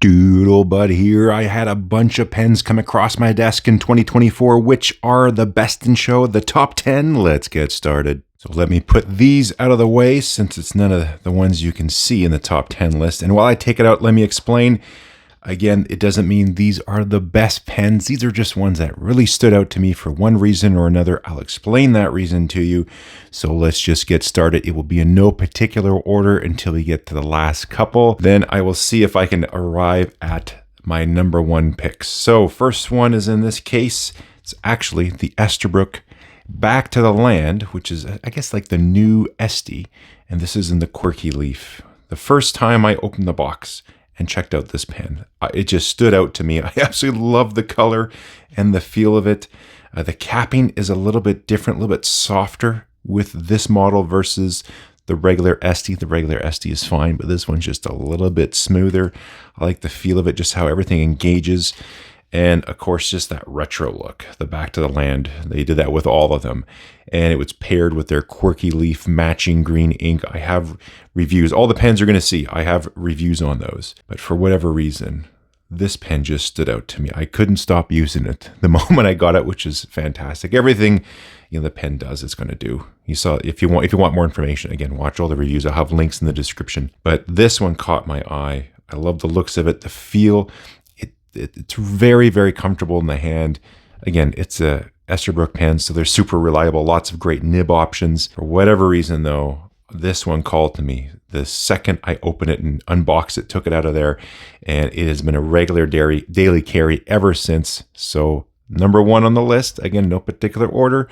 Doodlebud here. I had a bunch of pens come across my desk in 2024. Which are the best in show? The top 10? Let's get started. So let me put these out of the way since it's none of the ones you can see in the top 10 list. And while I take it out, let me explain. Again, it doesn't mean these are the best pens. These are just ones that really stood out to me for one reason or another. I'll explain that reason to you. So let's just get started. It will be in no particular order until we get to the last couple. Then I will see if I can arrive at my number one picks. So first one is in this case, it's actually the Esterbrook Back to the Land, which is, I guess, like the new Esty. And this is in the quirky leaf. The first time I opened the box and checked out this pen, it just stood out to me. I absolutely love the color and the feel of it. The capping is a little bit different, a little bit softer with this model versus the regular Esty. The regular Esty is fine, but this one's just a little bit smoother. I like the feel of it, just how everything engages. And of course, just that retro look, the Back to the Land. They did that with all of them. And it was paired with their quirky leaf matching green ink. I have reviews. All the pens you're going to see, I have reviews on those. But for whatever reason, this pen just stood out to me. I couldn't stop using it the moment I got it, which is fantastic. Everything the pen does, it's going to do. You saw, if you want more information, again, watch all the reviews. I'll have links in the description. But this one caught my eye. I love the looks of it, the feel. It's very, very comfortable in the hand. Again, it's a Esterbrook pen, so they're super reliable. Lots of great nib options. For whatever reason, though, this one called to me. The second I opened it and unboxed it, took it out of there, and it has been a regular daily carry ever since. So number one on the list, again, no particular order,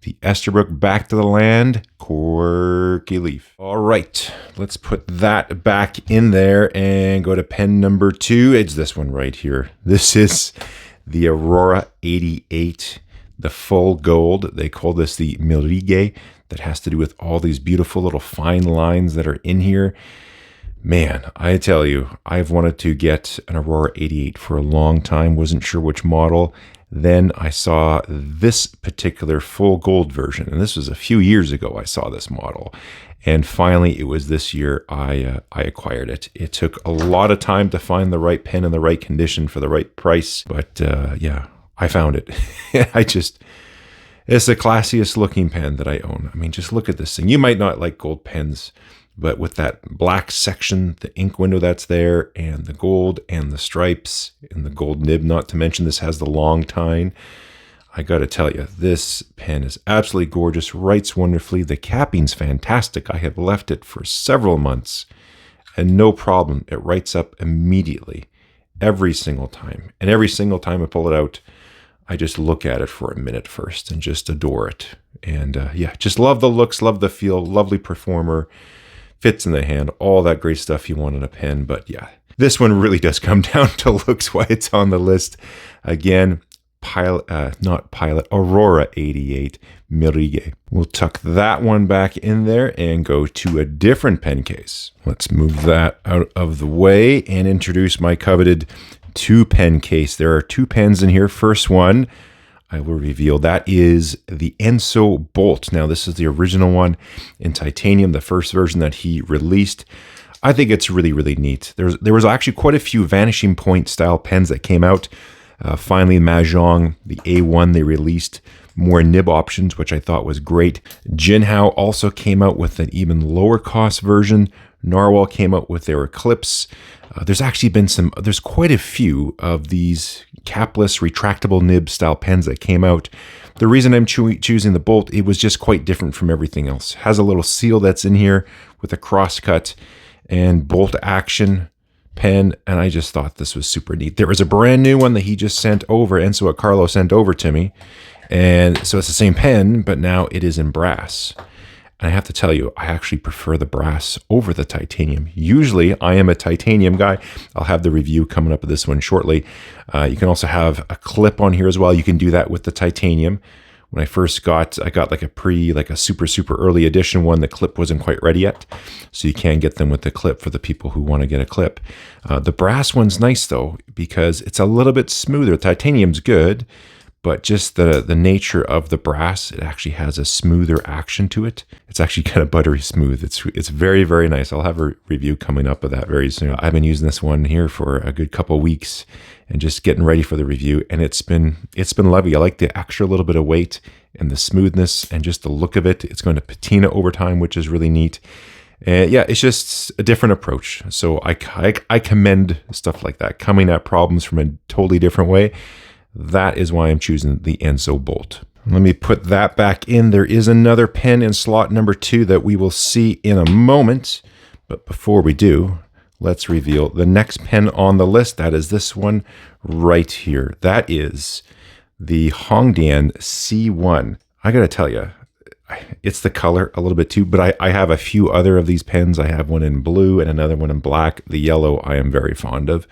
the Esterbrook Back to the Land quirky leaf. All right, let's put that back in there and go to pen number two. It's this one right here. This is the Aurora 88, the full gold. They call this the Mirige. That has to do with all these beautiful little fine lines that are in here. Man, I tell you, I've wanted to get an Aurora 88 for a long time. Wasn't sure which model. Then I saw this particular full gold version, and this was a few years ago I saw this model. And finally, it was this year I acquired it. It took a lot of time to find the right pen in the right condition for the right price, but yeah, I found it. It's the classiest looking pen that I own. I mean, just look at this thing. You might not like gold pens, but with that black section, the ink window that's there, and the gold and the stripes and the gold nib, not to mention this has the long tine. I got to tell you, this pen is absolutely gorgeous, writes wonderfully. The capping's fantastic. I have left it for several months and no problem. It writes up immediately every single time. And every single time I pull it out, I just look at it for a minute first and just adore it. And yeah, just love the looks, love the feel, lovely performer. Fits in the hand, all that great stuff you want in a pen. But yeah, this one really does come down to looks, why it's on the list. Again, Aurora 88 Mirige. We'll tuck that one back in there and go to a different pen case. Let's move that out of the way and introduce my coveted two pen case. There are two pens in here. First one I will reveal, that is the Enso Bolt. Now, this is the original one in titanium, the first version that he released. I think it's really, really neat. There was actually quite a few vanishing point style pens that came out. Finally, Majohn, the A1, they released more nib options, which I thought was great. Jinhao also came out with an even lower cost version. Narwhal came out with their Eclipse. There's actually been there's quite a few of these capless retractable nib style pens that came out. The reason I'm choosing the Bolt, it was just quite different from everything else. It has a little seal that's in here with a cross cut and bolt action pen, and I just thought this was super neat. There was a brand new one that he just sent over, Enzo Carlo sent over to me, and so it's the same pen, but now it is in brass. And I have to tell you, I actually prefer the brass over the titanium. Usually, I am a titanium guy. I'll have the review coming up of this one shortly. You can also have a clip on here as well. You can do that with the titanium. When I first got, I got like a super early edition one. The clip wasn't quite ready yet. So you can get them with the clip for the people who want to get a clip. The brass one's nice though, because it's a little bit smoother. Titanium's good, but just the nature of the brass, it actually has a smoother action to it. It's actually kind of buttery smooth. It's very, very nice. I'll have a review coming up of that very soon. I've been using this one here for a good couple of weeks and just getting ready for the review, and it's been lovely. I like the extra little bit of weight and the smoothness and just the look of it. It's going to patina over time, which is really neat. And yeah, it's just a different approach. So I commend stuff like that, coming at problems from a totally different way. That is why I'm choosing the Enso Bolt. Let me put that back in. There is another pen in slot number 2 that we will see in a moment. But before we do, let's reveal the next pen on the list. That is this one right here. That is the Hongdian C1. I gotta tell you, it's the color a little bit too, but I have a few other of these pens. I have one in blue and another one in black. The yellow I am very fond of.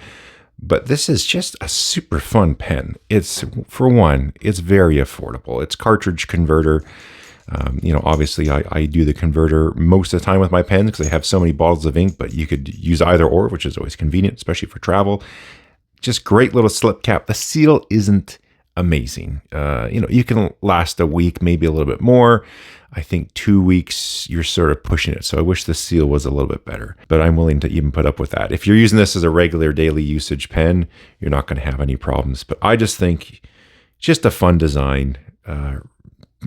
But this is just a super fun pen. It's, for one, it's very affordable. It's cartridge converter. Obviously I do the converter most of the time with my pens because I have so many bottles of ink, but you could use either or, which is always convenient, especially for travel. Just great little slip cap. The seal isn't amazing. You can last a week, maybe a little bit more. I think 2 weeks, you're sort of pushing it. So I wish the seal was a little bit better, but I'm willing to even put up with that. If you're using this as a regular daily usage pen, you're not going to have any problems. But I just think just a fun design,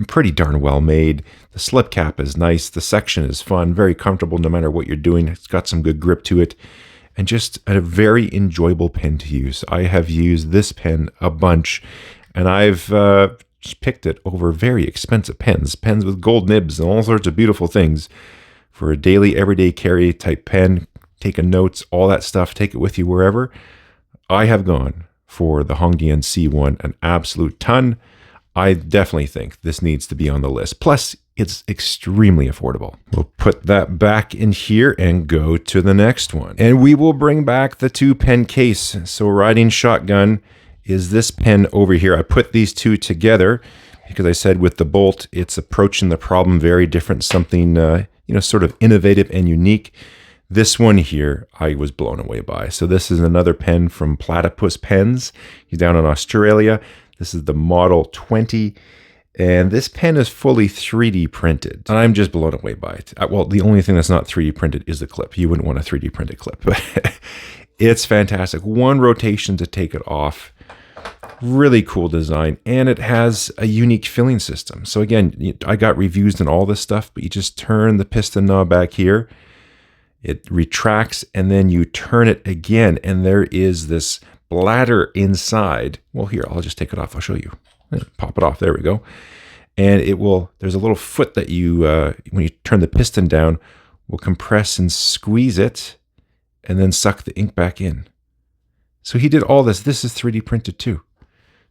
pretty darn well made. The slip cap is nice. The section is fun, very comfortable no matter what you're doing. It's got some good grip to it and just a very enjoyable pen to use. I have used this pen a bunch, and I've picked it over very expensive pens with gold nibs and all sorts of beautiful things for a daily, everyday carry type pen, taking notes, all that stuff, take it with you wherever. I have gone for the Hongdian C1 an absolute ton. I definitely think this needs to be on the list. Plus, it's extremely affordable. We'll put that back in here and go to the next one. And we will bring back the 2-pen case. So riding shotgun is this pen over here. I put these two together because I said with the Bolt, it's approaching the problem very different, something sort of innovative and unique. This one here, I was blown away by. So this is another pen from Platypus Pens. He's down in Australia. This is the Model 20, and this pen is fully 3D printed. And I'm just blown away by it. Well, the only thing that's not 3D printed is the clip. You wouldn't want a 3D printed clip, but it's fantastic. One rotation to take it off. Really cool design, and it has a unique filling system. So again, I got reviews and all this stuff, but you just turn the piston knob back here, it retracts, and then you turn it again, and there is this bladder inside. Well, here, I'll just take it off. I'll show you. Pop it off. There we go. And it will, there's a little foot that you, when you turn the piston down, will compress and squeeze it, and then suck the ink back in. So he did all this. This is 3D printed too.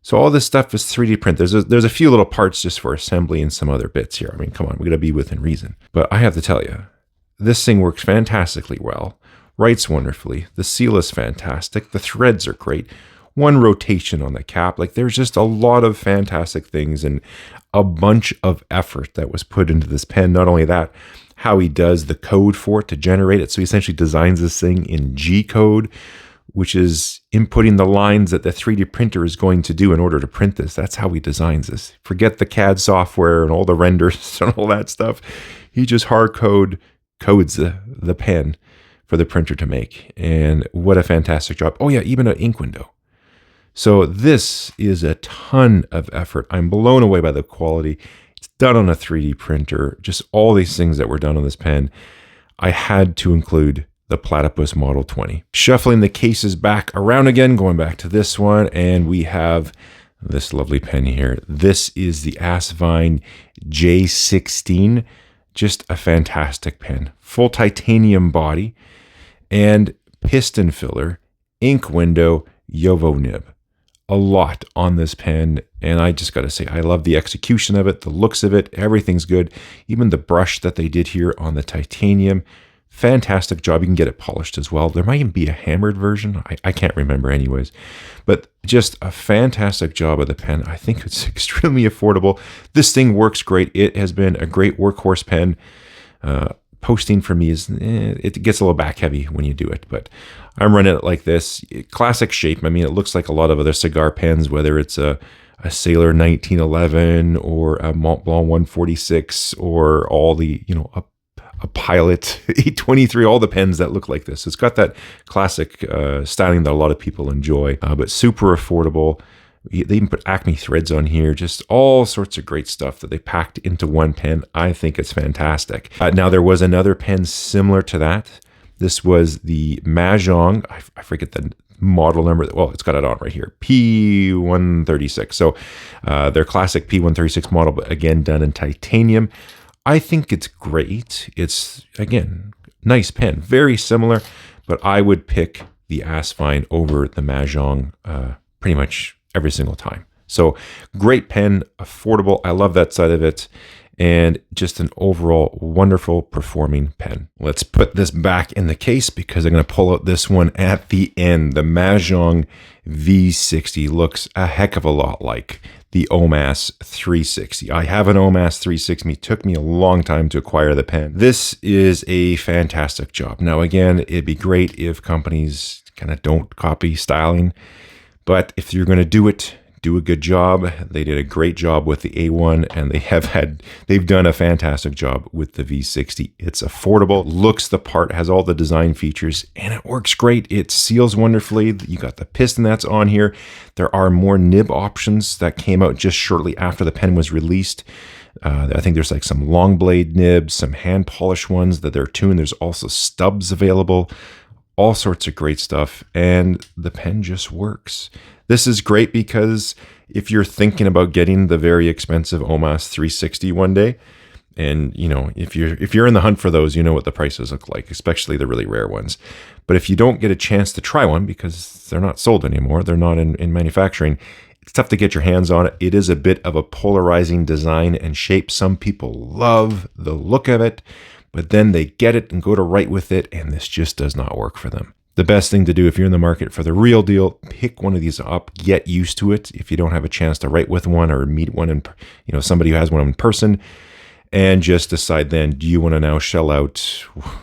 So all this stuff is 3D printed. There's a few little parts just for assembly and some other bits here. I mean, come on, we got to be within reason. But I have to tell you, this thing works fantastically well. Writes wonderfully. The seal is fantastic. The threads are great. One rotation on the cap. Like, there's just a lot of fantastic things and a bunch of effort that was put into this pen. Not only that, how he does the code for it to generate it. So he essentially designs this thing in G code, which is inputting the lines that the 3D printer is going to do in order to print this. That's how he designs this. Forget the CAD software and all the renders and all that stuff. He just hard codes the pen for the printer to make. And what a fantastic job. Oh yeah, even an ink window. So this is a ton of effort. I'm blown away by the quality. It's done on a 3D printer. Just all these things that were done on this pen. I had to include the Platypus Model 20. Shuffling the cases back around again, going back to this one, and we have this lovely pen here. This is the Asvine J16. Just a fantastic pen. Full titanium body and piston filler, ink window, Yovo nib. A lot on this pen, and I just got to say, I love the execution of it, the looks of it, everything's good. Even the brush that they did here on the titanium, fantastic job. You can get it polished as well. There might even be a hammered version. I can't remember anyways, but just a fantastic job of the pen. I think it's extremely affordable. This thing works great. It has been a great workhorse pen. Posting for me is, it gets a little back heavy when you do it, but I'm running it like this. Classic shape. I mean, it looks like a lot of other cigar pens, whether it's a a Sailor 1911 or a Mont Blanc 146 or all the, a Pilot 823, all the pens that look like this. It's got that classic styling that a lot of people enjoy, but super affordable. They even put Acme threads on here, just all sorts of great stuff that they packed into one pen. I think it's fantastic. Now, there was another pen similar to that. This was the Majohn, I forget the model number. Well, it's got it on right here, P136. So their classic P136 model, but again, done in titanium. I think it's great. It's, again, nice pen, very similar, but I would pick the Asvine over the Majohn pretty much every single time. So great pen, affordable. I love that side of it. And just an overall wonderful performing pen. Let's put this back in the case because I'm going to pull out this one at the end. The Majohn V60 looks a heck of a lot like the Omas 360. I have an Omas 360. It took me a long time to acquire the pen. This is a fantastic job. Now, again, it'd be great if companies kind of don't copy styling. But if you're going to do it, do a good job. They did a great job with the A1, and they've done a fantastic job with the V60. It's affordable, looks the part, has all the design features, and it works great. It seals wonderfully. You got the piston that's on here. There are more nib options that came out just shortly after the pen was released. I think there's like some long blade nibs, some hand polish ones that they're tuned. There's also stubs available. All sorts of great stuff, and the pen just works. This is great because if you're thinking about getting the very expensive Omas 360 one day, and if you're in the hunt for those, you know what the prices look like, especially the really rare ones. But if you don't get a chance to try one because they're not sold anymore, they're not in manufacturing, it's tough to get your hands on it. It is a bit of a polarizing design and shape. Some people love the look of it, but then they get it and go to write with it, and this just does not work for them. The best thing to do if you're in the market for the real deal, pick one of these up, get used to it. If you don't have a chance to write with one or meet one, somebody who has one in person, and just decide then, do you want to now shell out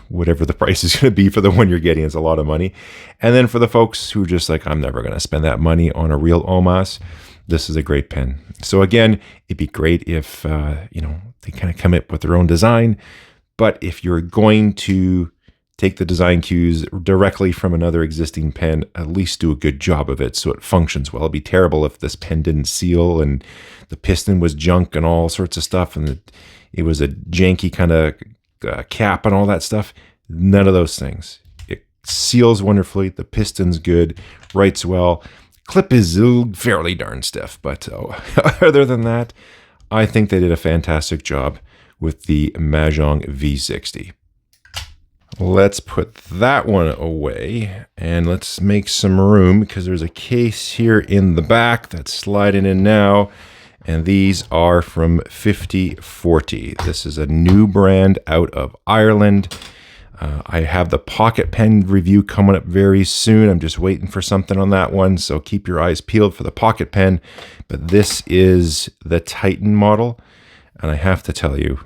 whatever the price is going to be for the one you're getting? It's a lot of money. And then for the folks who are just like, I'm never going to spend that money on a real Omas, this is a great pen. So again, it'd be great if, they kind of come up with their own design. But if you're going to take the design cues directly from another existing pen, at least do a good job of it so it functions well. It'd be terrible if this pen didn't seal and the piston was junk and all sorts of stuff, and it was a janky kind of cap and all that stuff. None of those things. It seals wonderfully. The piston's good, writes well. Clip is fairly darn stiff, but other than that, I think they did a fantastic job with the Majohn V60. Let's put that one away and let's make some room because there's a case here in the back that's sliding in now, and these are from 5040. This is a new brand out of Ireland. I have the pocket pen review coming up very soon. I'm just waiting for something on that one, so keep your eyes peeled for the pocket pen. But this is the Titan model. And I have to tell you,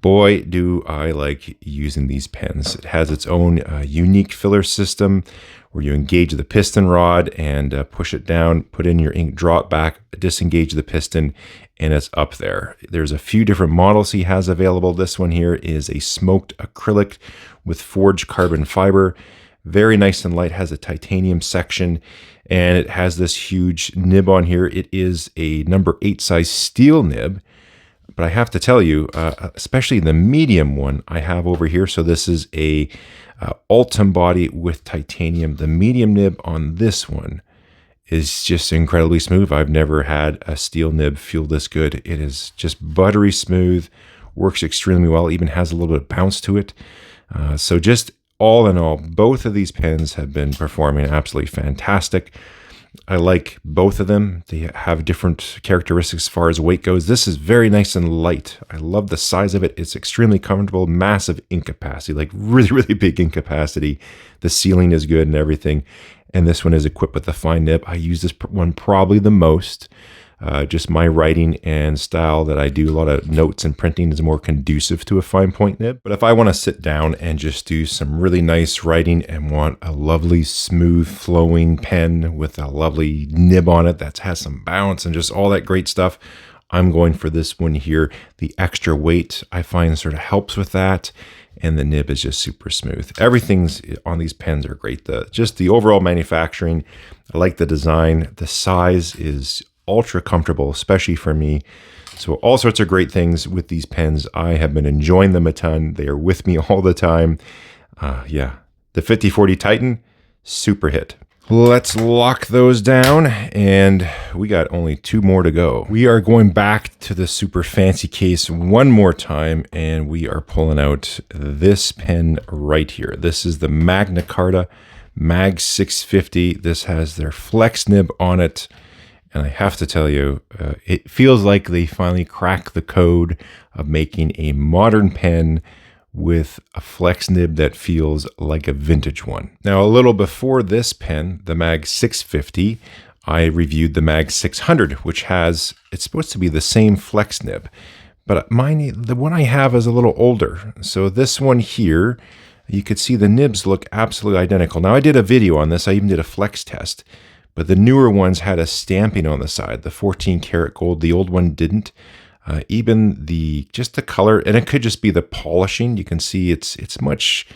boy, do I like using these pens. It has its own unique filler system where you engage the piston rod and push it down, put in your ink, draw it back, disengage the piston, and it's up there. There's a few different models he has available. This one here is a smoked acrylic with forged carbon fiber. Very nice and light, has a titanium section, and it has this huge nib on here. It is a number 8 size steel nib, but I have to tell you, especially the medium one I have over here. So this is a Ultim body with titanium. The medium nib on this one is just incredibly smooth. I've never had a steel nib feel this good. It is just buttery smooth, works extremely well, even has a little bit of bounce to it. So just all in all, both of these pens have been performing absolutely fantastic. I like both of them. They have different characteristics as far as weight goes. This is very nice and light. I love the size of it. It's extremely comfortable, massive ink capacity, like really, really big ink capacity. The sealing is good and everything. And this one is equipped with a fine nib. I use this one probably the most. Just my writing and style that I do a lot of notes and printing is more conducive to a fine point nib. But if I want to sit down and just do some really nice writing and want a lovely, smooth, flowing pen with a lovely nib on it that has some bounce and just all that great stuff, I'm going for this one here. The extra weight I find sort of helps with that. And the nib is just super smooth. Everything's on these pens are great. Just the overall manufacturing, I like the design. The size is ultra comfortable, especially for me. So all sorts of great things with these pens. I have been enjoying them a ton. They are with me all the time. Yeah, the 5040 Titan, super hit. Let's lock those down, and we got only 2 more to go. We are going back to the super fancy case one more time, and we are pulling out this pen right here. This is the Magna Carta Mag 650. This has their flex nib on it, and I have to tell you, it feels like they finally cracked the code of making a modern pen with a flex nib that feels like a vintage one. Now, a little before this pen, the Mag 650, I reviewed the Mag 600, which has, it's supposed to be the same flex nib, but mine, the one I have is a little older. So this one here, you could see the nibs look absolutely identical. Now, I did a video on this. I even did a flex test, but the newer ones had a stamping on the side, the 14 karat gold. The old one didn't. Even just the color, and it could just be the polishing. You can see it's much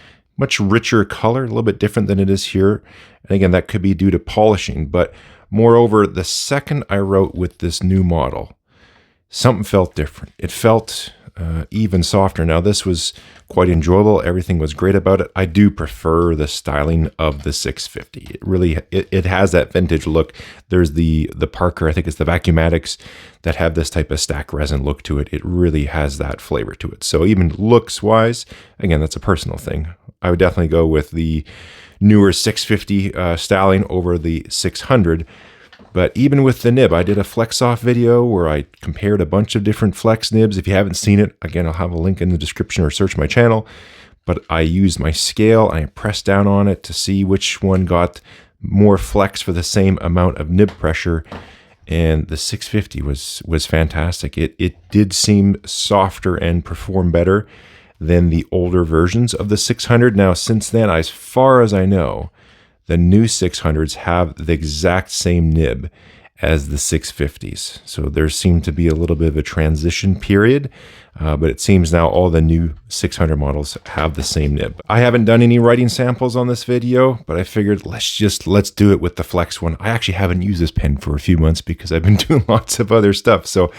richer color, a little bit different than it is here. And again, that could be due to polishing. But moreover, the second I wrote with this new model, something felt different. It felt even softer. Now, this was quite enjoyable. Everything was great about it. I do prefer the styling of the 650. It really, it has that vintage look. There's the Parker, I think it's the Vacuumatics, that have this type of stack resin look to it. It really has that flavor to it. So even looks wise, again, that's a personal thing. I would definitely go with the newer 650 styling over the 600. But even with the nib, I did a flex off video where I compared a bunch of different flex nibs. If you haven't seen it, again, I'll have a link in the description or search my channel. But I used my scale, I pressed down on it to see which one got more flex for the same amount of nib pressure. And the 650 was fantastic. It did seem softer and perform better than the older versions of the 600. Now, since then, as far as I know, the new 600s have the exact same nib as the 650s. So there seemed to be a little bit of a transition period, but it seems now all the new 600 models have the same nib. I haven't done any writing samples on this video, but I figured let's do it with the Flex one. I actually haven't used this pen for a few months because I've been doing lots of other stuff. So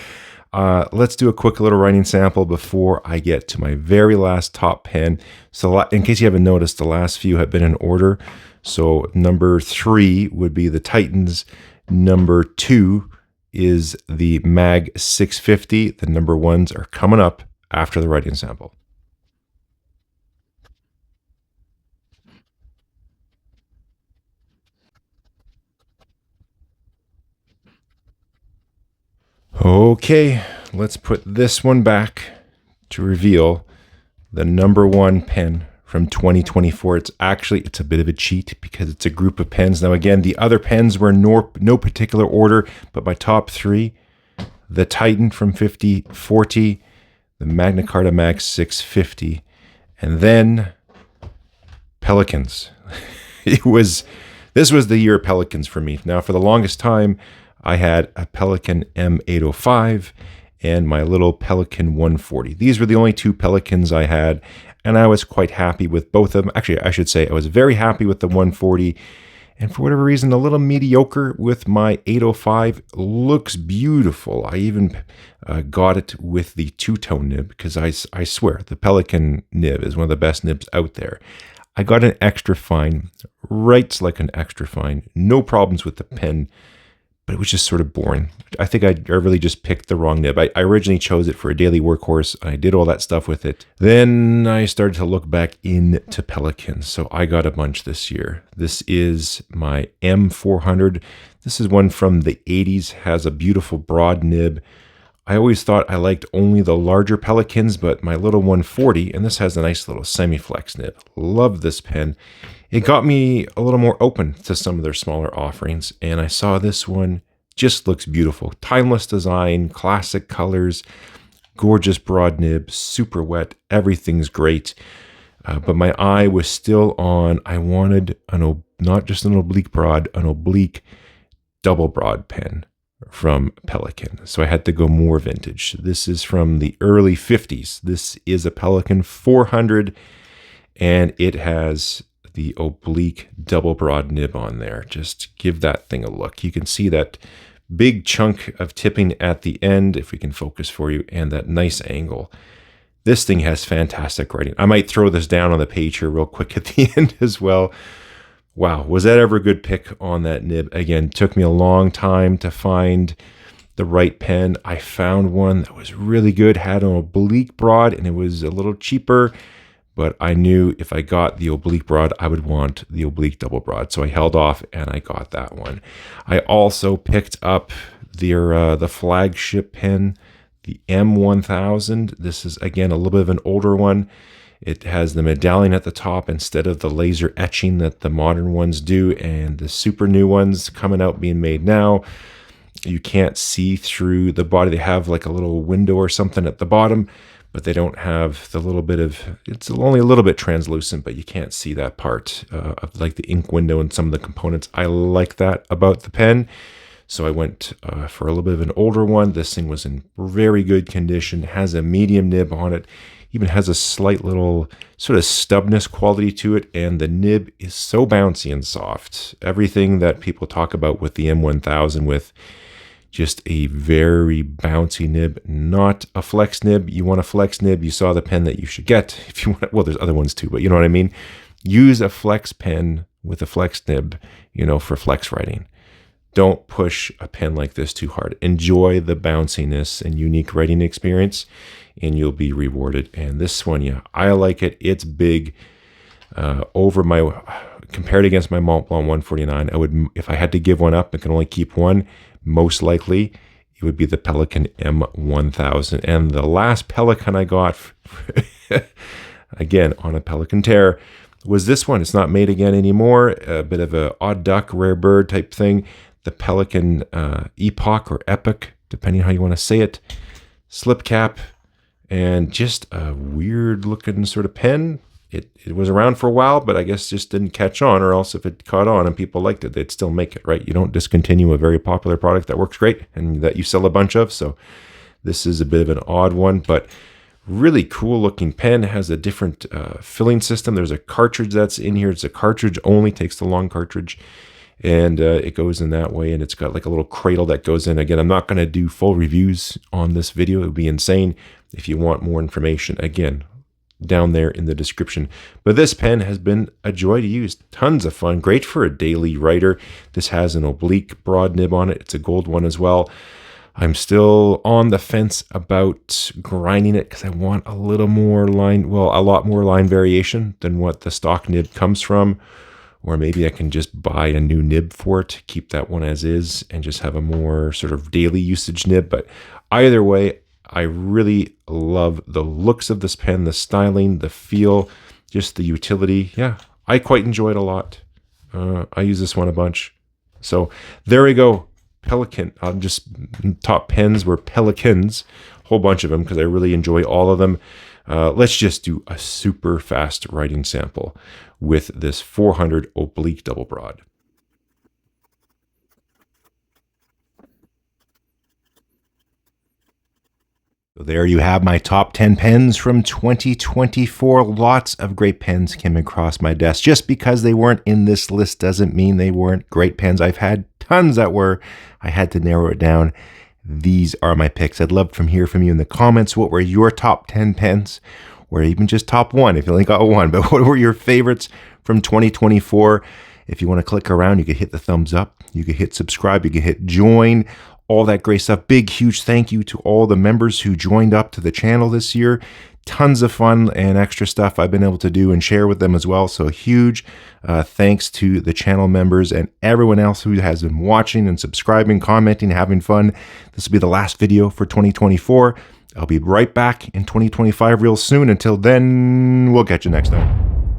let's do a quick little writing sample before I get to my very last top pen. So in case you haven't noticed, the last few have been in order. So number 3 would be the Titans. Number 2 is the Mag 650. The number 1s are coming up after the writing sample. Okay, let's put this one back to reveal the number 1 pen from 2024. It's a bit of a cheat because it's a group of pens. Now again, the other pens were no particular order, but my top 3, the Titan from 5040, the Magna Carta Mag 650, and then Pelikans. This was the year of Pelikans for me. Now for the longest time, I had a Pelikan M805 and my little Pelikan 140. These were the only 2 Pelikans I had, and I was quite happy with both of them. Actually, I should say I was very happy with the 140, and for whatever reason, a little mediocre with my 805. Looks beautiful. I even got it with the 2-tone nib because I swear the Pelikan nib is one of the best nibs out there. I got an extra fine, writes like an extra fine, no problems with the pen, but it was just sort of boring. I think I really just picked the wrong nib. I originally chose it for a daily workhorse. I did all that stuff with it. Then I started to look back into Pelikans. So I got a bunch this year. This is my M400. This is one from the 80s, has a beautiful broad nib. I always thought I liked only the larger Pelikans, but my little 140, and this has a nice little semi-flex nib. Love this pen. It got me a little more open to some of their smaller offerings, and I saw this one Just looks beautiful. Timeless design, classic colors, gorgeous broad nib, super wet. Everything's great. But my eye was still on, I wanted not just an oblique broad, an oblique double broad pen from Pelikan. So I had to go more vintage. This is from the early 50s. This is a Pelikan 400, and it has the oblique double broad nib on there. Just give that thing a look. You can see that big chunk of tipping at the end, if we can focus for you, and that nice angle. This thing has fantastic writing. I might throw this down on the page here real quick at the end as well. Wow, was that ever a good pick on that nib? Again, took me a long time to find the right pen. I found one that was really good, had an oblique broad, and it was a little cheaper, but I knew if I got the oblique broad, I would want the oblique double broad. So I held off and I got that one. I also picked up the flagship pen, the M1000. This is, again, a little bit of an older one. It has the medallion at the top instead of the laser etching that the modern ones do, and the super new ones coming out being made now, you can't see through the body. They have like a little window or something at the bottom, but they don't have the little bit of, it's only a little bit translucent, but you can't see that part of like the ink window and some of the components. I like that about the pen. So I went for a little bit of an older one. This thing was in very good condition, has a medium nib on it, even has a slight little sort of stubness quality to it, and the nib is so bouncy and soft. Everything that people talk about with the M1000, with just a very bouncy nib, not a flex nib. You want a flex nib, you saw the pen that you should get. If you want, well, there's other ones too, but you know what I mean? Use a flex pen with a flex nib, you know, for flex writing. Don't push a pen like this too hard. Enjoy the bounciness and unique writing experience, and you'll be rewarded. And this one, yeah, I like it. It's big. Compared against my Mont Blanc 149, I would, if I had to give one up, I can only keep one. Most likely, it would be the Pelikan M1000. And the last Pelikan I got, again on a Pelikan tear, was this one. It's not made again anymore. A bit of a odd duck, rare bird type thing. The Pelikan Epoch or Epic, depending on how you want to say it. Slip cap, and just a weird looking sort of pen. It was around for a while, but I guess just didn't catch on, or else if it caught on and people liked it, they'd still make it, right? You don't discontinue a very popular product that works great and that you sell a bunch of. So this is a bit of an odd one, but really cool looking pen. It has a different filling system. There's a cartridge that's in here. It's a cartridge only, takes the long cartridge, and it goes in that way, and it's got like a little cradle that goes in. Again, I'm not going to do full reviews on this video. It would be insane. If you want more information, again, down there in the description. But this pen has been a joy to use. Tons of fun. Great for a daily writer. This has an oblique broad nib on it. It's a gold one as well. I'm still on the fence about grinding it because I want a little more line, well, a lot more line variation than what the stock nib comes from. Or maybe I can just buy a new nib for it, keep that one as is, and just have a more sort of daily usage nib. But either way, I really love the looks of this pen, the styling, the feel, just the utility. Yeah, I quite enjoy it a lot. I use this one a bunch. So there we go. Pelikan. Just top pens were Pelikans. Whole bunch of them because I really enjoy all of them. Let's just do a super fast writing sample with this 400 oblique double broad. So there you have my top 10 pens from 2024. Lots of great pens came across my desk. Just because they weren't in this list doesn't mean they weren't great pens. I've had tons that were. I had to narrow it down. These are my picks. I'd love to hear from you in the comments. What were your top 10 pens? Or even just top one if you only got one. But what were your favorites from 2024? If you want to click around, you can hit the thumbs up. You can hit subscribe. You can hit join. All that great stuff. Big, huge thank you to all the members who joined up to the channel this year. Tons of fun and extra stuff I've been able to do and share with them as well. So huge thanks to the channel members and everyone else who has been watching and subscribing, commenting, having fun. This will be the last video for 2024. I'll be right back in 2025 real soon. Until then, we'll catch you next time.